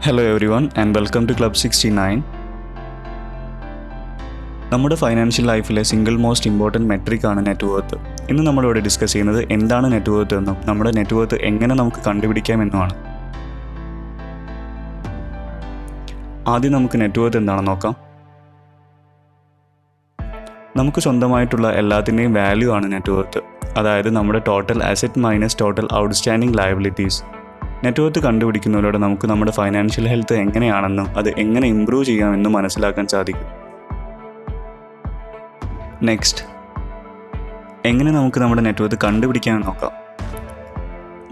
Hello everyone and welcome to Club 69. നമ്മുടെ financial ലൈഫിലെ single most important metric ആണ് net worth. ഇന്ന് നമ്മളിവിടെ ഡിസ്കസ് ചെയ്യുന്നത് എന്താണ് നെറ്റ് വർത്ത് എന്നും നമ്മുടെ നെറ്റ് വർത്ത് എങ്ങനെ നമുക്ക് കണ്ടുപിടിക്കാമെന്നുമാണ്. ആദ്യം നമുക്ക് നെറ്റ് വർത്ത് എന്താണെന്ന് നോക്കാം. നമുക്ക് സ്വന്തമായിട്ടുള്ള എല്ലാത്തിൻ്റെയും വാല്യൂ ആണ് നെറ്റ് വർത്ത്. അതായത് നമ്മുടെ total asset minus total outstanding liabilities. Net worth കണ്ടുപിടിക്കുന്നതിലൂടെ നമുക്ക് നമ്മുടെ ഫൈനാൻഷ്യൽ ഹെൽത്ത് എങ്ങനെയാണെന്നും അത് എങ്ങനെ ഇംപ്രൂവ് ചെയ്യാമെന്നും മനസ്സിലാക്കാൻ സാധിക്കും. നെക്സ്റ്റ്, എങ്ങനെ നമുക്ക് നമ്മുടെ നെറ്റ് വർത്ത് കണ്ടുപിടിക്കാമെന്ന് നോക്കാം.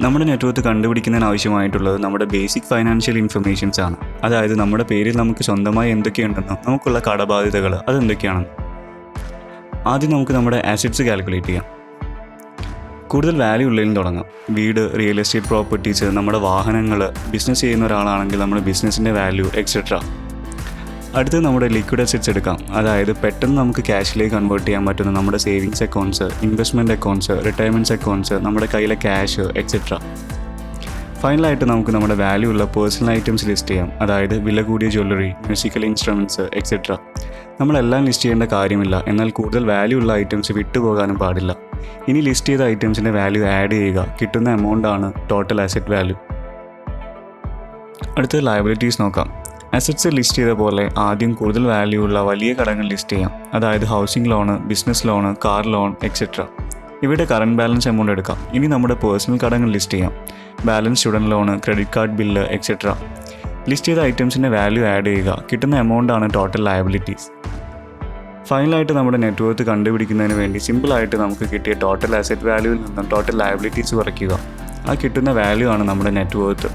നമ്മുടെ നെറ്റ് വർത്ത് കണ്ടുപിടിക്കുന്നതിന് ആവശ്യമായിട്ടുള്ളത് നമ്മുടെ ബേസിക് ഫൈനാൻഷ്യൽ ഇൻഫർമേഷൻസ് ആണ്. അതായത് നമ്മുടെ പേരിൽ നമുക്ക് സ്വന്തമായി എന്തൊക്കെയുണ്ടെന്നും നമുക്കുള്ള കടബാധ്യതകൾ അതെന്തൊക്കെയാണെന്നും. ആദ്യം നമുക്ക് നമ്മുടെ അസറ്റ്സ് കാൽക്കുലേറ്റ് ചെയ്യാം. കൂടുതൽ വാല്യൂ ഉള്ളതിൽ തുടങ്ങാം. വീട്, റിയൽ എസ്റ്റേറ്റ് പ്രോപ്പർട്ടീസ്, നമ്മുടെ വാഹനങ്ങൾ, ബിസിനസ് ചെയ്യുന്ന ഒരാളാണെങ്കിൽ നമ്മുടെ ബിസിനസ്സിൻ്റെ വാല്യൂ എക്സെട്ര. അടുത്ത് നമ്മുടെ ലിക്വിഡ് അസറ്റ്സ് എടുക്കാം. അതായത് പെട്ടെന്ന് നമുക്ക് ക്യാഷിലേക്ക് കൺവേർട്ട് ചെയ്യാൻ പറ്റുന്ന നമ്മുടെ savings accounts, investment accounts, റിട്ടയർമെൻറ്റ്സ് accounts, നമ്മുടെ കയ്യിലെ ക്യാഷ് എക്സെട്ര. ഫൈനലായിട്ട് നമുക്ക് നമ്മുടെ വാല്യൂ ഉള്ള പേഴ്സണൽ ഐറ്റംസ് ലിസ്റ്റ് ചെയ്യാം. അതായത് വില കൂടിയ ജ്വല്ലറി, മ്യൂസിക്കൽ ഇൻസ്ട്രുമെൻറ്റ്സ് എക്സെട്ര. നമ്മളെല്ലാം ലിസ്റ്റ് ചെയ്യേണ്ട കാര്യമില്ല, എന്നാൽ കൂടുതൽ വാല്യൂ ഉള്ള ഐറ്റംസ് വിട്ടുപോകാനും പാടില്ല. ഇനി ലിസ്റ്റ് ചെയ്ത ഐറ്റംസിൻ്റെ വാല്യൂ ആഡ് ചെയ്യുക. കിട്ടുന്ന എമൗണ്ട് ആണ് ടോട്ടൽ അസറ്റ് വാല്യൂ. അടുത്ത ലയബിലിറ്റീസ് നോക്കാം. അസറ്റ്സ് ലിസ്റ്റ് ചെയ്ത പോലെ ആദ്യം കൂടുതൽ വാല്യൂ ഉള്ള വലിയ കടങ്ങൾ ലിസ്റ്റ് ചെയ്യാം. അതായത് housing loan, business loan, car loan etcetera. ഇവിടെ കറണ്ട് ബാലൻസ് എമൗണ്ട് എടുക്കാം. ഇനി നമ്മുടെ പേഴ്സണൽ കടങ്ങൾ ലിസ്റ്റ് ചെയ്യാം. Balance student loan, credit card bill etcetera. List ചെയ്ത ഐറ്റംസിൻ്റെ വാല്യൂ ആഡ് ചെയ്യുക. കിട്ടുന്ന എമൗണ്ട് ആണ് ടോട്ടൽ ലയബിലിറ്റീസ്. ഫൈനലായിട്ട് നമ്മുടെ നെറ്റ് വർത്ത് കണ്ടുപിടിക്കുന്നതിന് വേണ്ടി സിമ്പിളായിട്ട് നമുക്ക് കിട്ടിയ ടോട്ടൽ അസറ്റ് വാല്യൂവിൽ നിന്നും ടോട്ടൽ ലയബിലിറ്റീസ് കുറയ്ക്കുക. ആ കിട്ടുന്ന വാല്യൂ ആണ് നമ്മുടെ നെറ്റ് വർത്ത്.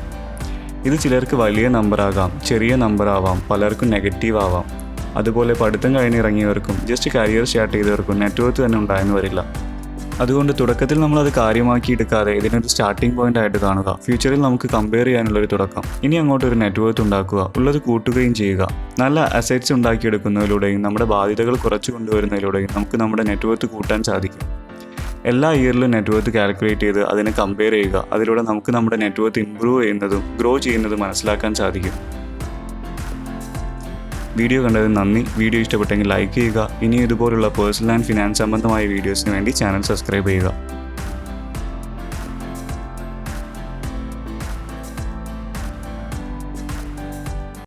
ഇത് ചിലർക്ക് വലിയ നമ്പർ ആകാം, ചെറിയ നമ്പർ ആവാം, പലർക്കും നെഗറ്റീവ് ആവാം. അതുപോലെ പഠിത്തം കഴിഞ്ഞിറങ്ങിയവർക്കും ജസ്റ്റ് കരിയർ സ്റ്റാർട്ട് ചെയ്തവർക്കും നെറ്റ് വർത്ത് തന്നെ ഉണ്ടായെന്ന് വരില്ല. അതുകൊണ്ട് തുടക്കത്തിൽ നമ്മളത് കാര്യമാക്കി എടുക്കാതെ ഇതിനൊരു സ്റ്റാർട്ടിംഗ് പോയിന്റ് ആയിട്ട് കാണുക. ഫ്യൂച്ചറിൽ നമുക്ക് കമ്പയർ ചെയ്യാനുള്ളൊരു തുടക്കം. ഇനി അങ്ങോട്ടൊരു നെറ്റ് വർത്ത് ഉണ്ടാക്കുക, ഉള്ളത് കൂട്ടുകയും ചെയ്യുക. നല്ല അസറ്റ്സ് ഉണ്ടാക്കിയെടുക്കുന്നതിലൂടെയും നമ്മുടെ ബാധ്യതകൾ കുറച്ചു കൊണ്ടുവരുന്നതിലൂടെയും നമുക്ക് നമ്മുടെ നെറ്റ് വർത്ത് കൂട്ടാൻ സാധിക്കും. എല്ലാ ഇയറിലും നെറ്റ് വർത്ത് കാൽക്കുലേറ്റ് ചെയ്ത് അതിനെ കമ്പയർ ചെയ്യുക. അതിലൂടെ നമുക്ക് നമ്മുടെ നെറ്റ് വർത്ത് ഇംപ്രൂവ് ചെയ്യുന്നതും ഗ്രോ ചെയ്യുന്നതും മനസ്സിലാക്കാൻ സാധിക്കും. വീഡിയോ കണ്ടതിന് നന്ദി. വീഡിയോ ഇഷ്ടപ്പെട്ടെങ്കിൽ ലൈക്ക് ചെയ്യുക. ഇനി ഇതുപോലുള്ള പേഴ്സണൽ ആൻഡ് ഫിനാൻസ് സംബന്ധമായ വീഡിയോസിന് വേണ്ടി ചാനൽ സബ്സ്ക്രൈബ് ചെയ്യുക.